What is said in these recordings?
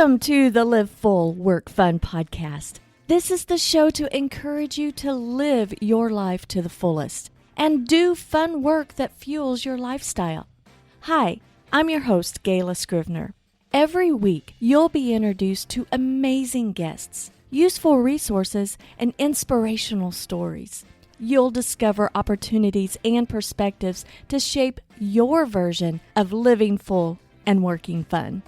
Welcome to the Live Full, Work Fun podcast. This is the show to encourage you to live your life to the fullest and do fun work that fuels your lifestyle. Hi, I'm your host, Gayla Scrivener. Every week, you'll be introduced to amazing guests, useful resources, and inspirational stories. You'll discover opportunities and perspectives to shape your version of living full and working fun.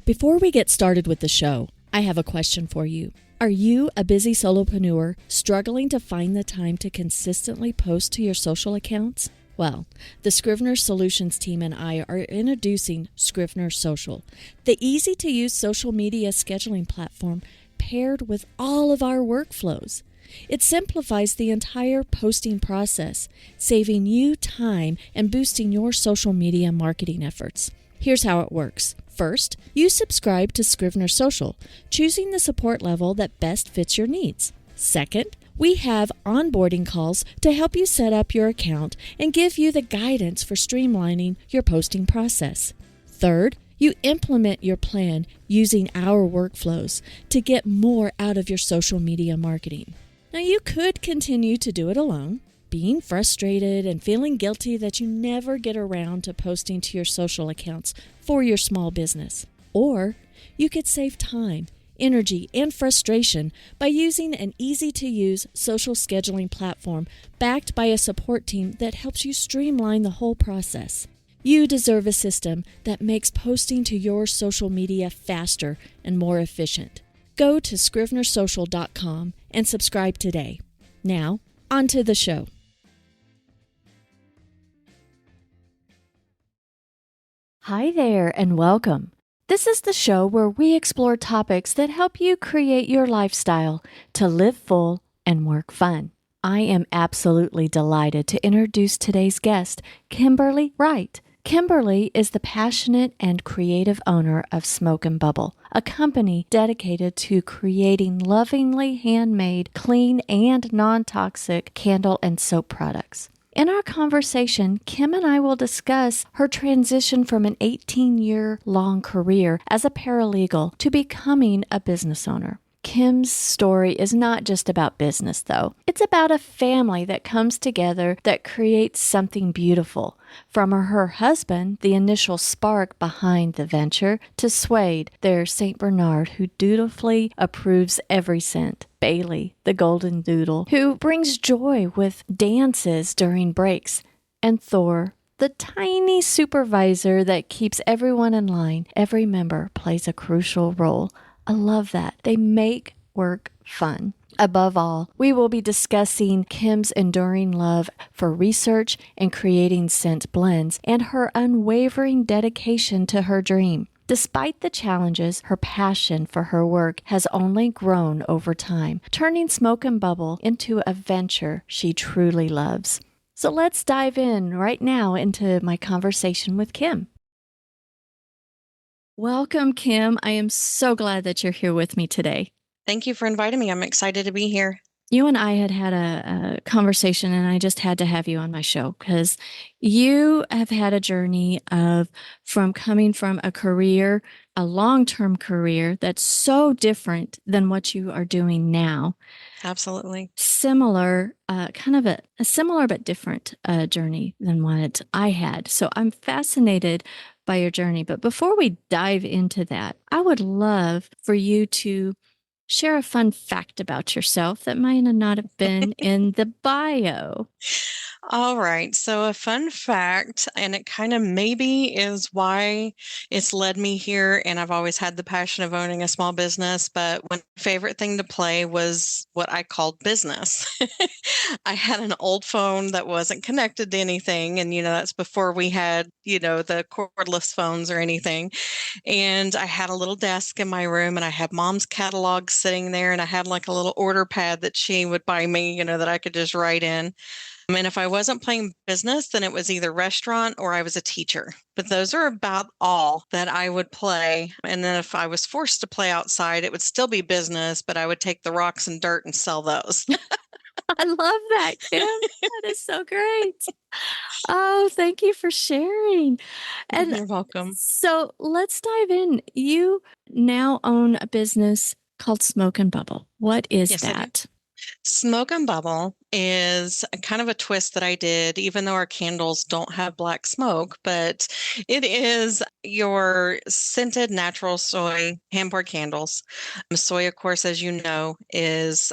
Before we get started with the show, I have a question for you. Are you a busy solopreneur struggling to find the time to consistently post to your social accounts? Well, the Scrivener Solutions team and I are introducing Scrivener Social, the easy-to-use social media scheduling platform paired with all of our workflows. It simplifies the entire posting process, saving you time and boosting your social media marketing efforts. Here's how it works. First, you subscribe to Scrivener Social, choosing the support level that best fits your needs. Second, we have onboarding calls to help you set up your account and give you the guidance for streamlining your posting process. Third, you implement your plan using our workflows to get more out of your social media marketing. Now, you could continue to do it alone, being frustrated and feeling guilty that you never get around to posting to your social accounts for your small business. Or you could save time, energy, and frustration by using an easy-to-use social scheduling platform backed by a support team that helps you streamline the whole process. You deserve a system that makes posting to your social media faster and more efficient. Go to scrivenersocial.com and subscribe today. Now, on to the show. Hi there and welcome. This is the show where we explore topics that help you create your lifestyle to live full and work fun. I am absolutely delighted to introduce today's guest, Kimberley Wright. Kimberley is the passionate and creative owner of Smoke and Bubble, a company dedicated to creating lovingly handmade, clean, and non-toxic candle and soap products. In our conversation, Kim and I will discuss her transition from an 18-year-long career as a paralegal to becoming a business owner. Kim's story is not just about business, though. It's about a family that comes together that creates something beautiful. From her husband, the initial spark behind the venture, to Suede, their St. Bernard, who dutifully approves every cent. Bailey, the golden doodle, who brings joy with dances during breaks. And Thor, the tiny supervisor that keeps everyone in line. Every member plays a crucial role. I love that. They make work fun. Above all, we will be discussing Kim's enduring love for research and creating scent blends and her unwavering dedication to her dream. Despite the challenges, her passion for her work has only grown over time, turning Smoke and Bubble into a venture she truly loves. So let's dive in right now into my conversation with Kim. Welcome, Kim. I am so glad that you're here with me today. Thank you for inviting me. I'm excited to be here. You and I had a conversation, and I just had to have you on my show because you have had a journey from coming from a career, a long-term career that's so different than what you are doing now. Absolutely. Similar, kind of a similar but different journey than what I had. So I'm fascinated by your journey. But before we dive into that, I would love for you to share a fun fact about yourself that might not have been in the bio. All right. So a fun fact, and it kind of maybe is why it's led me here. And I've always had the passion of owning a small business. But my favorite thing to play was what I called business. I had an old phone that wasn't connected to anything. And, that's before we had, the cordless phones or anything. And I had a little desk in my room and I had mom's catalog sitting there. And I had like a little order pad that she would buy me, that I could just write in. And if I wasn't playing business, then it was either restaurant or I was a teacher. But those are about all that I would play. And then if I was forced to play outside, it would still be business, but I would take the rocks and dirt and sell those. I love that, Kim. That is so great. Oh, thank you for sharing. And You're welcome. so let's dive in. You now own a business called Smoke and Bubble. What is Yes, I do. that? Smoke and Bubble is a kind of a twist that I did, even though our candles don't have black smoke, but it is your scented natural soy hand-poured candles. Soy, of course, as you know, it's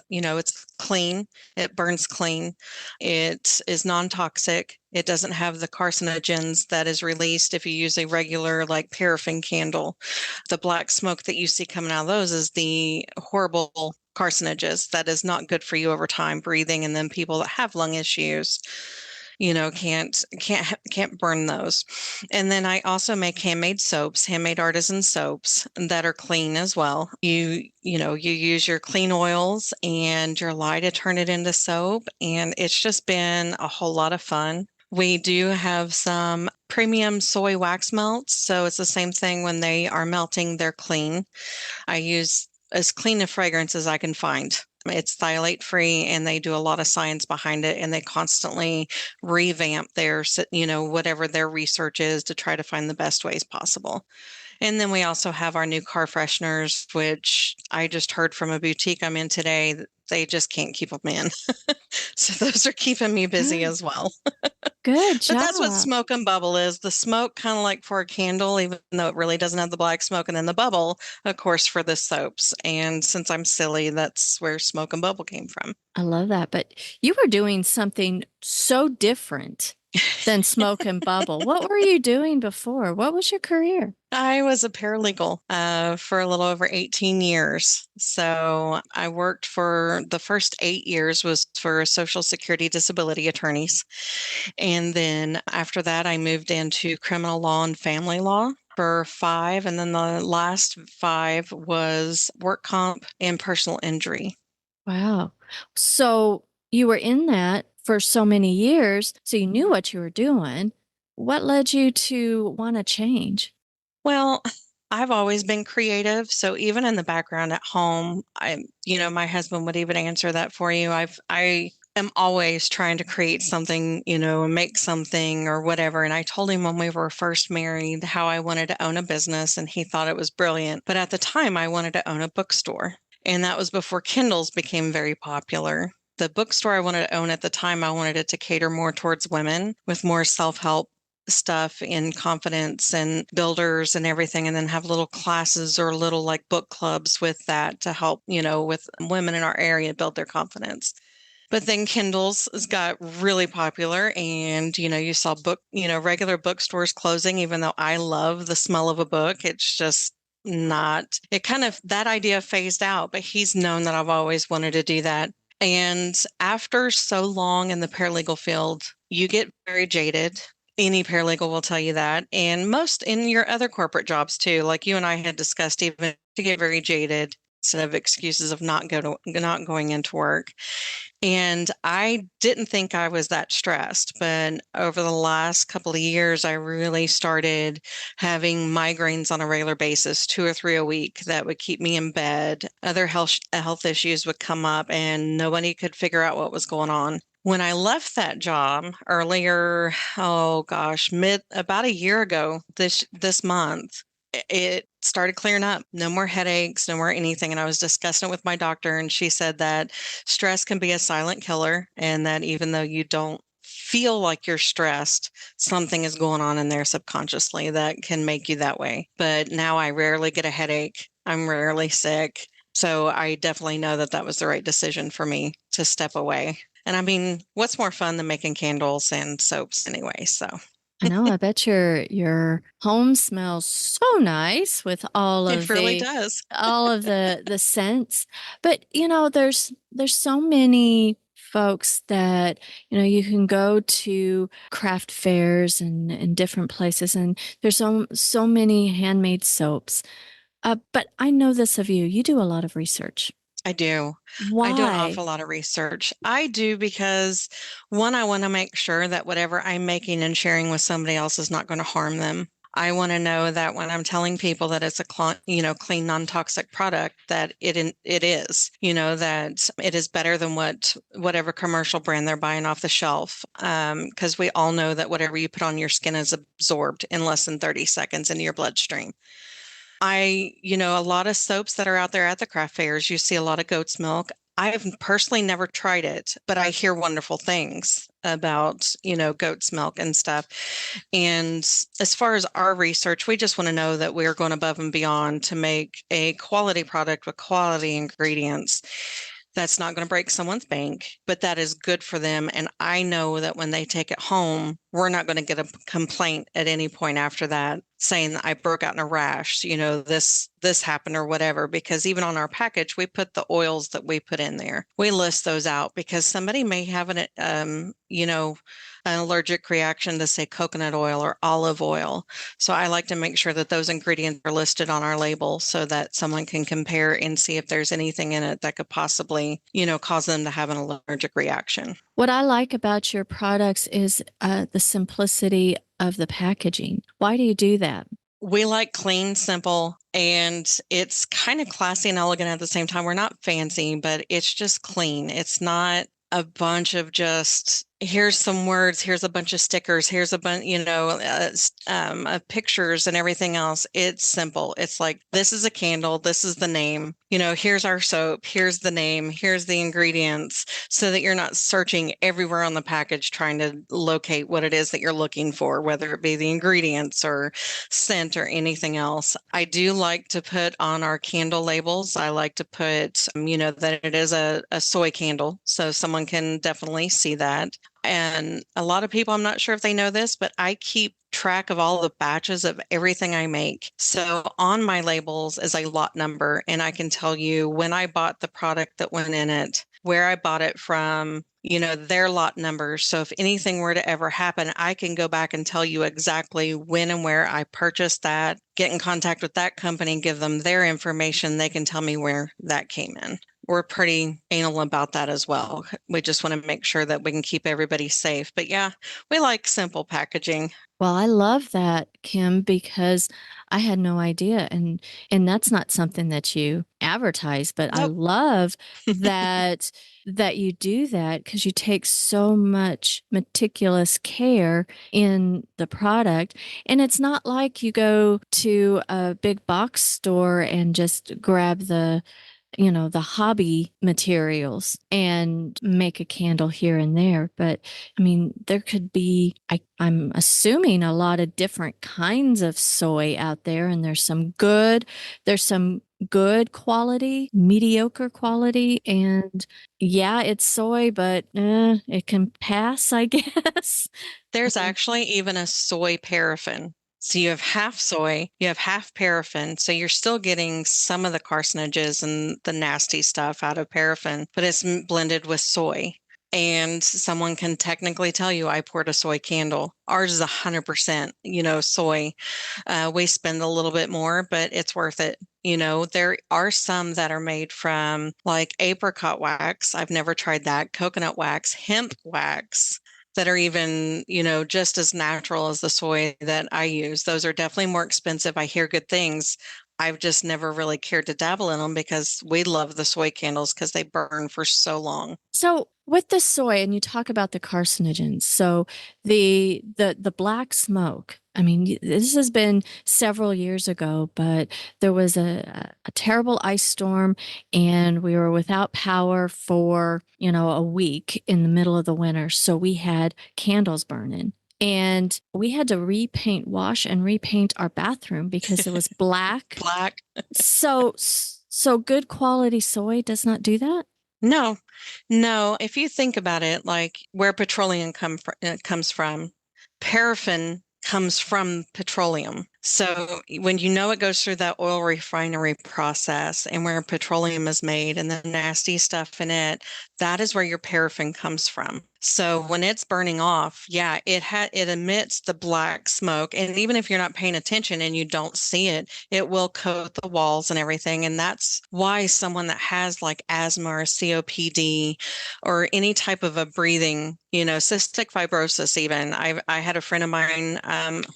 clean. It burns clean. It is non-toxic. It doesn't have the carcinogens that is released if you use a regular like paraffin candle. The black smoke that you see coming out of those is the horrible carcinogens that is not good for you over time breathing, and then people that have lung issues can't burn those. And then I also make handmade soaps, handmade artisan soaps that are clean as well. You use your clean oils and your lye to turn it into soap, and it's just been a whole lot of fun. We do have some premium soy wax melts, so it's the same thing. When they are melting, they're clean. I use as clean a fragrance as I can find. It's phthalate free, and they do a lot of science behind it, and they constantly revamp whatever their research is to try to find the best ways possible. And then we also have our new car fresheners, which I just heard from a boutique I'm in today that they just can't keep them in. So those are keeping me busy Good, as well. good But that's what job. smoke and bubble is. The smoke, kind of like for a candle, even though it really doesn't have the black smoke, and then the bubble, of course, for the soaps. And since I'm silly, that's where smoke and bubble came from. I love that. But you were doing something so different than Smoke and Bubble. What were you doing before? What was your career? I was a paralegal for a little over 18 years. So I worked for the first 8 years was for Social Security disability attorneys. And then after that, I moved into criminal law and family law for 5. And then the last 5 was work comp and personal injury. Wow. So you were in that for so many years, so you knew what you were doing. What led you to want to change? Well, I've always been creative. So even in the background at home, my husband would even answer that for you. I am always trying to create something, and make something or whatever. And I told him when we were first married how I wanted to own a business, and he thought it was brilliant. But at the time, I wanted to own a bookstore. And that was before Kindles became very popular. The bookstore I wanted to own at the time, I wanted it to cater more towards women with more self-help stuff in confidence and builders and everything, and then have little classes or little like book clubs with that to help, with women in our area build their confidence. But then Kindles got really popular, and you saw regular bookstores closing, even though I love the smell of a book. It's just not, it kind of, that idea phased out, but he's known that I've always wanted to do that. And after so long in the paralegal field, you get very jaded. Any paralegal will tell you that. And most in your other corporate jobs too, like you and I had discussed, even to get very jaded instead of excuses of not going into work. And I didn't think I was that stressed, but over the last couple of years, I really started having migraines on a regular basis, 2 or 3 a week, that would keep me in bed. Other health issues would come up, and nobody could figure out what was going on. When I left that job earlier, oh gosh, about a year ago, this month, it started clearing up. No more headaches, no more anything. And I was discussing it with my doctor, and she said that stress can be a silent killer, and that even though you don't feel like you're stressed, something is going on in there subconsciously that can make you that way. But now I rarely get a headache. I'm rarely sick. So I definitely know that that was the right decision for me to step away. And I mean, what's more fun than making candles and soaps anyway? So I know, I bet your home smells so nice with all it of really the does. the scents. But there's so many folks that you can go to craft fairs and different places, and there's so many handmade soaps. But I know this of you. You do a lot of research. I do. I do an Why? awful lot of research. I do because, one, I want to make sure that whatever I'm making and sharing with somebody else is not going to harm them. I want to know that when I'm telling people that it's a clean, non-toxic product, that it is, that it is better than whatever commercial brand they're buying off the shelf. Because we all know that whatever you put on your skin is absorbed in less than 30 seconds into your bloodstream. A lot of soaps that are out there at the craft fairs, you see a lot of goat's milk. I've personally never tried it, but I hear wonderful things about, goat's milk and stuff. And as far as our research, we just want to know that we're going above and beyond to make a quality product with quality ingredients that's not going to break someone's bank, but that is good for them. And I know that when they take it home, we're not going to get a complaint at any point after that saying that I broke out in a rash, this happened or whatever, because even on our package, we put the oils that we put in there. We list those out because somebody may have an allergic reaction to say coconut oil or olive oil. So I like to make sure that those ingredients are listed on our label so that someone can compare and see if there's anything in it that could possibly, cause them to have an allergic reaction. What I like about your products is the simplicity of the packaging. Why do you do that? We like clean, simple, and it's kind of classy and elegant at the same time. We're not fancy, but it's just clean. It's not a bunch of just here's some words, here's a bunch of stickers, here's a bunch, of pictures and everything else. It's simple. It's like, this is a candle, this is the name, here's our soap, here's the name, here's the ingredients, so that you're not searching everywhere on the package trying to locate what it is that you're looking for, whether it be the ingredients or scent or anything else. I do like to put on our candle labels, I like to put, that it is a soy candle, so someone can definitely see that. And a lot of people, I'm not sure if they know this, but I keep track of all the batches of everything I make. So on my labels is a lot number, and I can tell you when I bought the product that went in it, where I bought it from, their lot numbers. So if anything were to ever happen, I can go back and tell you exactly when and where I purchased that, get in contact with that company, give them their information. They can tell me where that came in. We're pretty anal about that as well. We just want to make sure that we can keep everybody safe. But yeah, we like simple packaging. Well, I love that, Kim, because I had no idea, and that's not something that you advertise, but I Nope. love that you do that because you take so much meticulous care in the product. And it's not like you go to a big box store and just grab the hobby materials and make a candle here and there. But I mean, there could be, I'm assuming, a lot of different kinds of soy out there, and there's some good quality, mediocre quality, and yeah, it's soy, but it can pass, I guess. There's actually even a soy paraffin. So you have half soy, you have half paraffin. So you're still getting some of the carcinogens and the nasty stuff out of paraffin, but it's blended with soy. And someone can technically tell you, I poured a soy candle. Ours is 100%, soy. We spend a little bit more, but it's worth it. There are some that are made from like apricot wax. I've never tried that. Coconut wax, hemp wax that are even, just as natural as the soy that I use. Those are definitely more expensive. I hear good things. I've just never really cared to dabble in them because we love the soy candles because they burn for so long. So with the soy, and you talk about the carcinogens, so the black smoke. I mean, this has been several years ago, but there was a terrible ice storm, and we were without power for a week in the middle of the winter. So we had candles burning. And we had to wash and repaint our bathroom because it was black. Black. So good quality soy does not do that? No, no. If you think about it, like where petroleum comes from, paraffin comes from petroleum. So when you know it goes through that oil refinery process and where petroleum is made and the nasty stuff in it, that is where your paraffin comes from. So when it's burning off, yeah, it emits the black smoke. And even if you're not paying attention and you don't see it, it will coat the walls and everything. And that's why someone that has like asthma or COPD or any type of a breathing, cystic fibrosis even. I had a friend of mine,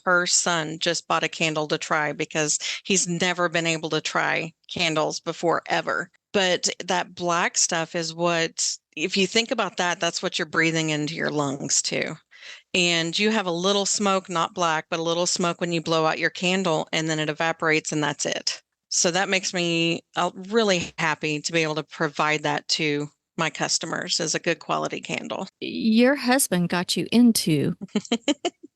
her son just bought a candle to try because he's never been able to try candles before ever. But that black stuff is what, if you think about that, that's what you're breathing into your lungs too. And you have a little smoke, not black, but a little smoke when you blow out your candle and then it evaporates and that's it. So that makes me really happy to be able to provide that to my customers as a good quality candle. Your husband got you into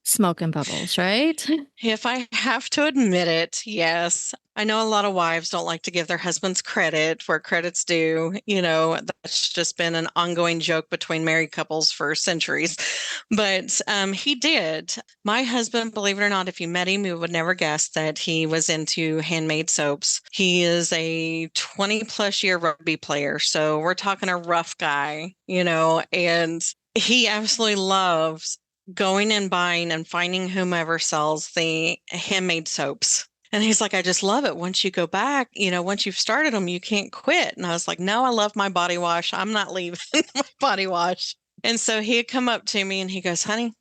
smoke and bubbles, right? If I have to admit it, yes. I know a lot of wives don't like to give their husbands credit where credit's due. That's just been an ongoing joke between married couples for centuries. But he did. My husband, believe it or not, if you met him, you would never guess that he was into handmade soaps. He is a 20 plus year rugby player. So we're talking a rough guy, and he absolutely loves going and buying and finding whomever sells the handmade soaps. And he's like, I just love it. Once you go back, once you've started them, you can't quit. And I was like, no, I love my body wash. I'm not leaving my body wash. And so he had come up to me and he goes, honey,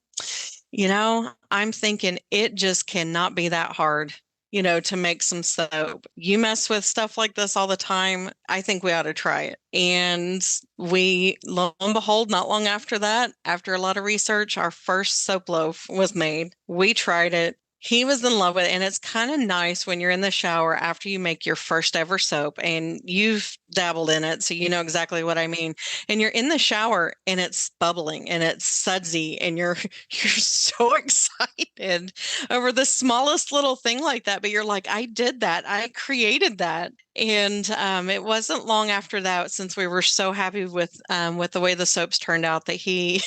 I'm thinking it just cannot be that hard, to make some soap. You mess with stuff like this all the time. I think we ought to try it. And we, lo and behold, not long after that, after a lot of research, our first soap loaf was made. We tried it. He was in love with it. And it's kind of nice when you're in the shower after you make your first ever soap and you've dabbled in it. So you know exactly what I mean. And you're in the shower and it's bubbling and it's sudsy and you're so excited over the smallest little thing like that. But you're like, I did that. I created that. And it wasn't long after that, since we were so happy with the way the soaps turned out, that he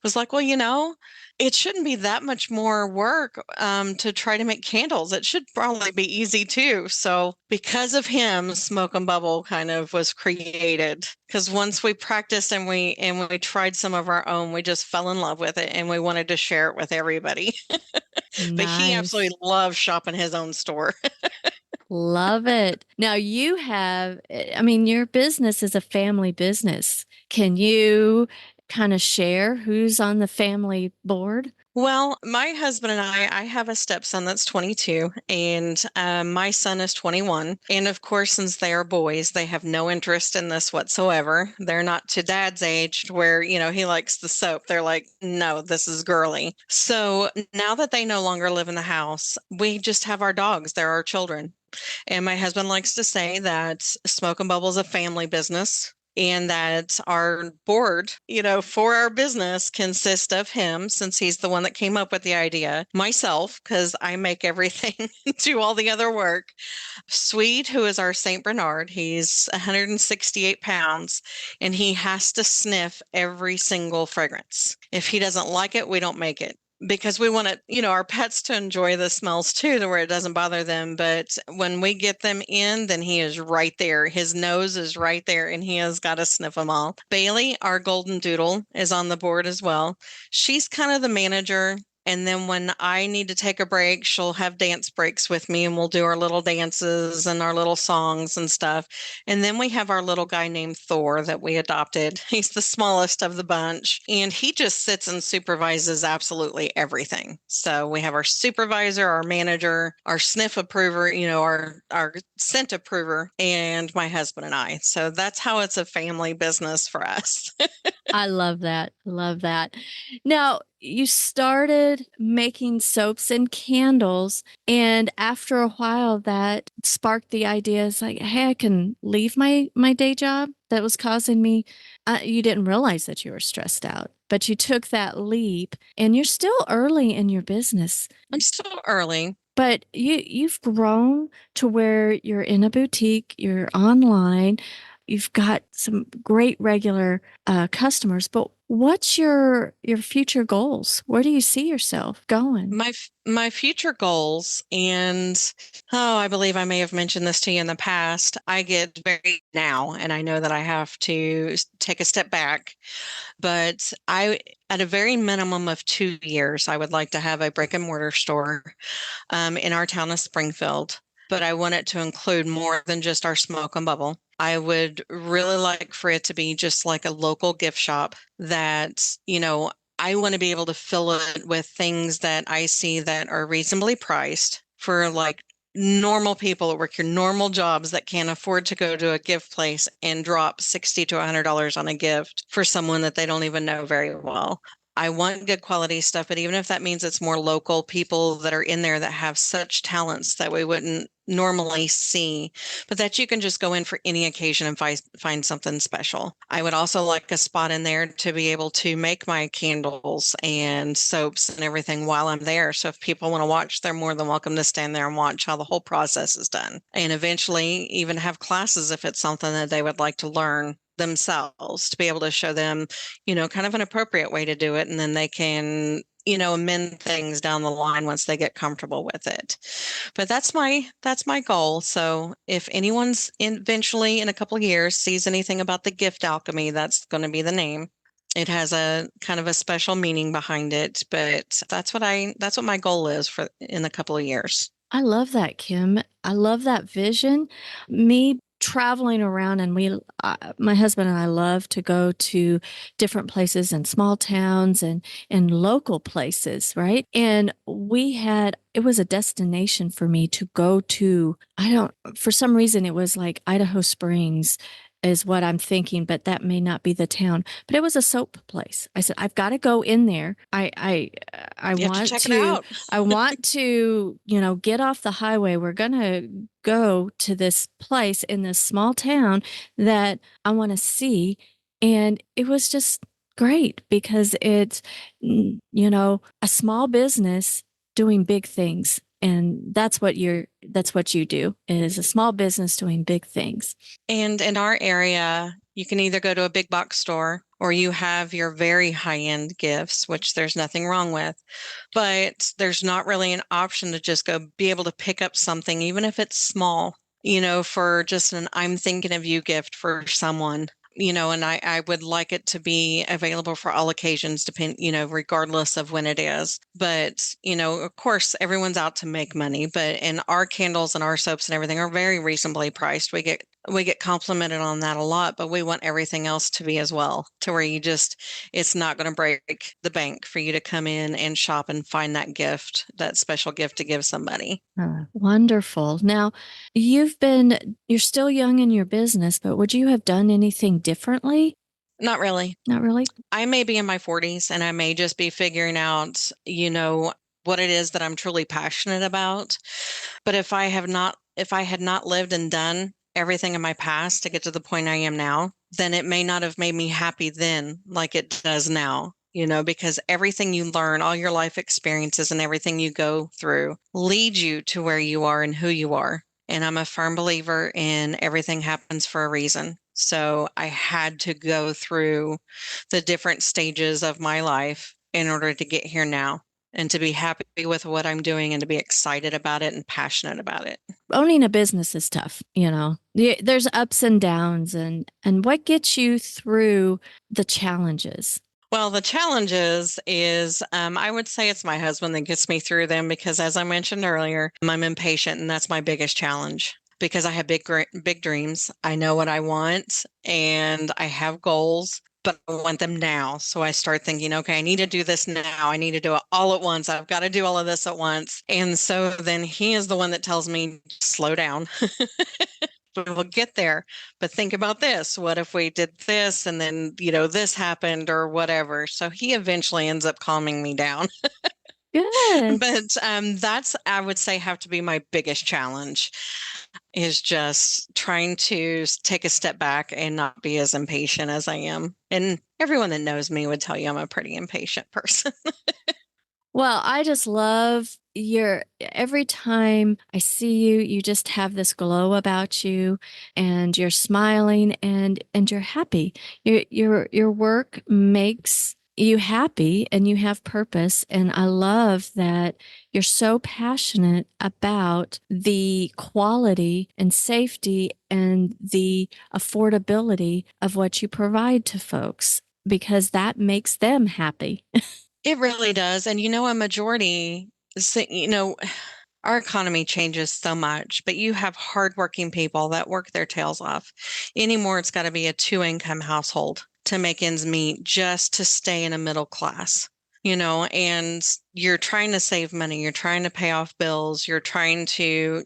was like, well, it shouldn't be that much more work to try to make candles. It should probably be easy too. So because of him, Smoke and Bubble kind of was created. Because once we practiced and we tried some of our own, we just fell in love with it and we wanted to share it with everybody. But he Nice. absolutely loves shopping his own store. Love it. Now you have, your business is a family business. Can you kind of share who's on the family board? Well, my husband and I have a stepson that's 22 and my son is 21. And of course, since they are boys, they have no interest in this whatsoever. They're not to dad's age where, he likes the soap. They're like, no, this is girly. So now that they no longer live in the house, we just have our dogs. They're our children. And my husband likes to say that Smoke and Bubble is a family business and that our board, for our business consists of him, since he's the one that came up with the idea, myself, because I make everything, do all the other work. Sweet, who is our St. Bernard, he's 168 pounds and he has to sniff every single fragrance. If he doesn't like it, we don't make it, because we want it, our pets to enjoy the smells too, to where it doesn't bother them. But when we get them in, then he is right there. His nose is right there and he has got to sniff them all. Bailey, our golden doodle, is on the board as well. She's kind of the manager. And then when I need to take a break, she'll have dance breaks with me and we'll do our little dances and our little songs and stuff. And then we have our little guy named Thor that we adopted. He's the smallest of the bunch and he just sits and supervises absolutely everything. So we have our supervisor, our manager, our sniff approver, our scent approver, and my husband and I. So that's how it's a family business for us. I love that. Love that. Now, you started making soaps and candles, and after a while that sparked the idea, it's like, hey, I can leave my day job that was causing me. You didn't realize that you were stressed out, but you took that leap, and you're still early in your business. I'm still early. But you've grown to where you're in a boutique, you're online, you've got some great regular customers. But What's your future goals? Where do you see yourself going? My future goals, and I believe I may have mentioned this to you in the past. I get very now, and I know that I have to take a step back, but at a very minimum of 2 years, I would like to have a brick and mortar store in our town of Springfield, but I want it to include more than just our smoke and bubble. I would really like for it to be just like a local gift shop that, I want to be able to fill it with things that I see that are reasonably priced for like normal people that work your normal jobs that can't afford to go to a gift place and drop $60 to $100 on a gift for someone that they don't even know very well. I want good quality stuff, but even if that means it's more local people that are in there that have such talents that we wouldn't normally see, but that you can just go in for any occasion and find something special. I would also like a spot in there to be able to make my candles and soaps and everything while I'm there. So if people want to watch, they're more than welcome to stand there and watch how the whole process is done. And eventually even have classes if it's something that they would like to learn themselves, to be able to show them, kind of an appropriate way to do it. And then they can, amend things down the line once they get comfortable with it. But that's my goal. So if anyone's eventually in a couple of years sees anything about the gift alchemy, that's going to be the name. It has a kind of a special meaning behind it, but that's what my goal is for in a couple of years. I love that, Kim. I love that vision. Me traveling around, and my husband and I love to go to different places and small towns and local places, right? And it was a destination for me to go to. For some reason, it was like Idaho Springs is what I'm thinking, but that may not be the town. But it was a soap place. I said, I've got to go in there. I You have to want check it to out. I want to, get off the highway. We're going to go to this place in this small town that I want to see. And it was just great because it's, a small business doing big things. And that's what you do is a small business doing big things. And in our area, you can either go to a big box store or you have your very high-end gifts, which there's nothing wrong with. But there's not really an option to just go be able to pick up something, even if it's small, for just an I'm thinking of you gift for someone. And I would like it to be available for all occasions, regardless of when it is. But, of course, everyone's out to make money, and our candles and our soaps and everything are very reasonably priced. We get complimented on that a lot, but we want everything else to be as well, to where it's not going to break the bank for you to come in and shop and find that gift, that special gift to give somebody. Wonderful. Now, you're still young in your business, but would you have done anything differently? Not really. Not really. I may be in my 40s and I may just be figuring out, what it is that I'm truly passionate about. But if I had not lived and done everything in my past to get to the point I am now, then it may not have made me happy then like it does now. Because everything you learn, all your life experiences and everything you go through lead you to where you are and who you are. And I'm a firm believer in everything happens for a reason. So I had to go through the different stages of my life in order to get here now and to be happy with what I'm doing and to be excited about it and passionate about it. Owning a business is tough, There's ups and downs and what gets you through the challenges? Well, the challenges is I would say it's my husband that gets me through them because, as I mentioned earlier, I'm impatient, and that's my biggest challenge because I have big dreams. I know what I want, and I have goals, but I want them now. So I start thinking, okay, I need to do this now. I need to do it all at once. I've got to do all of this at once. And so then he is the one that tells me, slow down. We'll get there, but think about this. What if we did this and then, this happened or whatever? So he eventually ends up calming me down. Good. But that's, I would say, have to be my biggest challenge is just trying to take a step back and not be as impatient as I am. And everyone that knows me would tell you I'm a pretty impatient person. Well, I just love your every time I see you, you just have this glow about you and you're smiling and you're happy. Your work makes you happy and you have purpose. And I love that you're so passionate about the quality and safety and the affordability of what you provide to folks because that makes them happy. It really does. And a majority, our economy changes so much, but you have hardworking people that work their tails off. Anymore, it's got to be a two-income household to make ends meet just to stay in a middle class, and you're trying to save money, you're trying to pay off bills, you're trying to,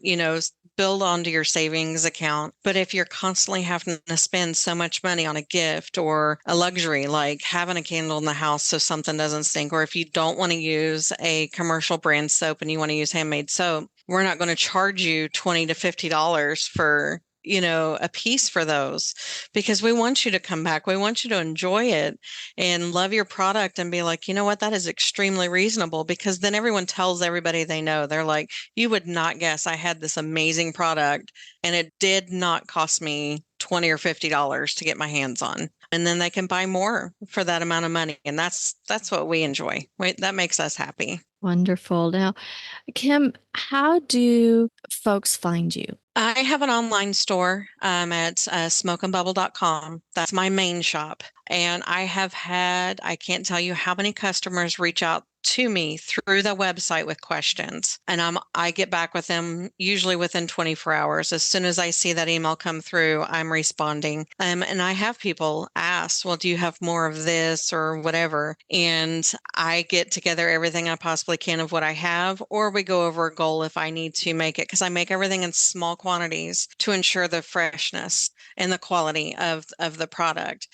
build onto your savings account. But if you're constantly having to spend so much money on a gift or a luxury, like having a candle in the house so something doesn't stink, or if you don't want to use a commercial brand soap and you want to use handmade soap, we're not going to charge you $20 to $50 for a piece for those, because we want you to come back. We want you to enjoy it and love your product and be like, you know what, that is extremely reasonable, because then everyone tells everybody they know. They're like, you would not guess I had this amazing product and it did not cost me $20 or $50 to get my hands on. And then they can buy more for that amount of money. And that's what we enjoy. Right? That makes us happy. Wonderful. Now, Kim, how do folks find you? I have an online store at smokeandbubble.com. That's my main shop. And I can't tell you how many customers reach out to me through the website with questions. And I get back with them usually within 24 hours. As soon as I see that email come through, I'm responding. And I have people ask, well, do you have more of this or whatever? And I get together everything I possibly can of what I have, or we go over a goal if I need to make it, because I make everything in small quantities to ensure the freshness and the quality of the product.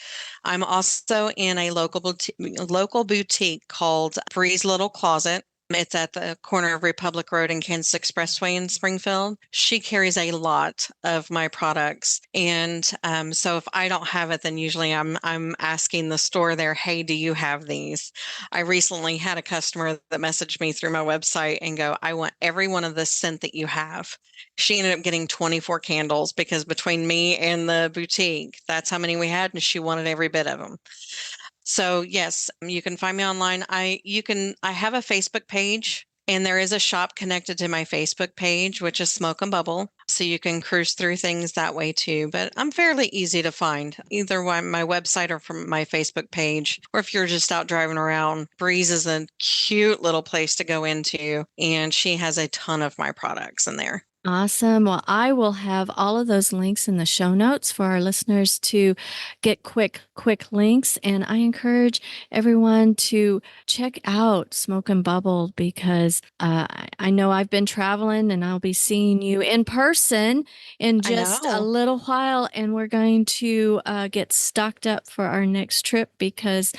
I'm also in a local boutique called Bree's Little Closet. It's at the corner of Republic Road and Kansas Expressway in Springfield. She carries a lot of my products, and so if I don't have it, then usually I'm asking the store there, "Hey, do you have these?" I recently had a customer that messaged me through my website and go, "I want every one of the scent that you have." She ended up getting 24 candles, because between me and the boutique, that's how many we had, and she wanted every bit of them. So yes, you can find me online. I have a Facebook page, and there is a shop connected to my Facebook page, which is Smoke and Bubble. So you can cruise through things that way too. But I'm fairly easy to find, either my website or from my Facebook page. Or if you're just out driving around, Breeze is a cute little place to go into, and she has a ton of my products in there. Awesome. Well, I will have all of those links in the show notes for our listeners to get quick links. And I encourage everyone to check out Smoke and Bubble because I know I've been traveling and I'll be seeing you in person in I just a know. little while. And we're going to get stocked up for our next trip because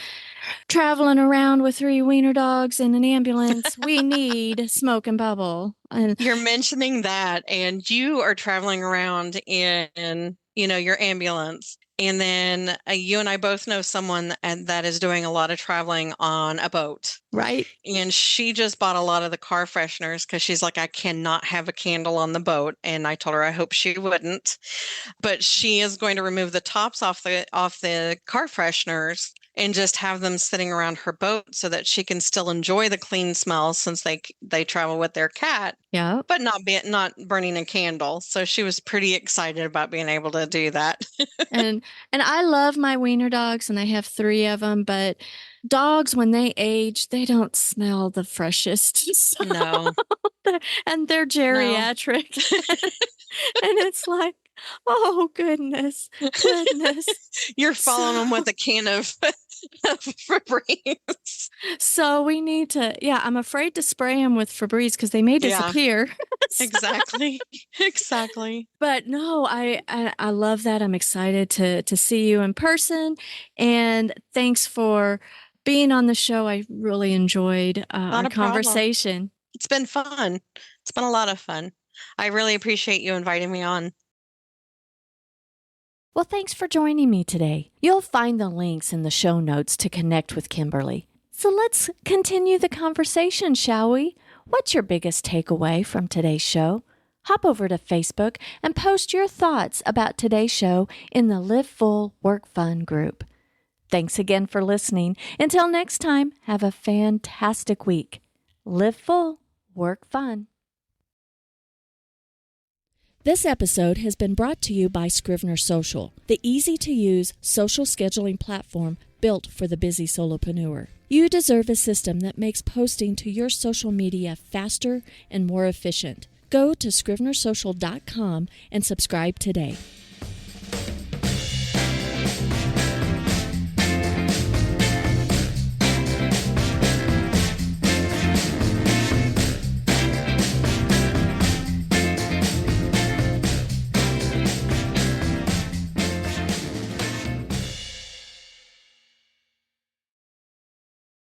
traveling around with three wiener dogs in an ambulance, we need Smoke and Bubble. And You're mentioning that, and you are traveling around in, your ambulance. And then you and I both know someone that is doing a lot of traveling on a boat. right. And she just bought a lot of the car fresheners because she's like, I cannot have a candle on the boat. And I told her I hope she wouldn't. But she is going to remove the tops off the car fresheners and just have them sitting around her boat so that she can still enjoy the clean smell, since they travel with their cat, Yeah. but not burning a candle. So she was pretty excited about being able to do that. And I love my wiener dogs and I have three of them, but dogs when they age, they don't smell the freshest. So, No, and they're no. geriatric. And it's like, oh goodness, goodness. You're following them So with a can of Febreze. so we need to, yeah, I'm afraid to spray them with Febreze because they may Yeah, disappear. exactly. Exactly. But no, I love that. I'm excited to see you in person, and thanks for being on the show. I really enjoyed Not our a problem. conversation. It's been fun. It's been a lot of fun. I really appreciate you inviting me on. Well, thanks for joining me today. You'll find the links in the show notes to connect with Kimberly. So let's continue the conversation, shall we? What's your biggest takeaway from today's show? Hop over to Facebook and post your thoughts about today's show in the Live Full, Work Fun group. Thanks again for listening. Until next time, have a fantastic week. Live full, work fun. This episode has been brought to you by Scrivener Social, the easy-to-use social scheduling platform built for the busy solopreneur. You deserve a system that makes posting to your social media faster and more efficient. Go to scrivenersocial.com and subscribe today.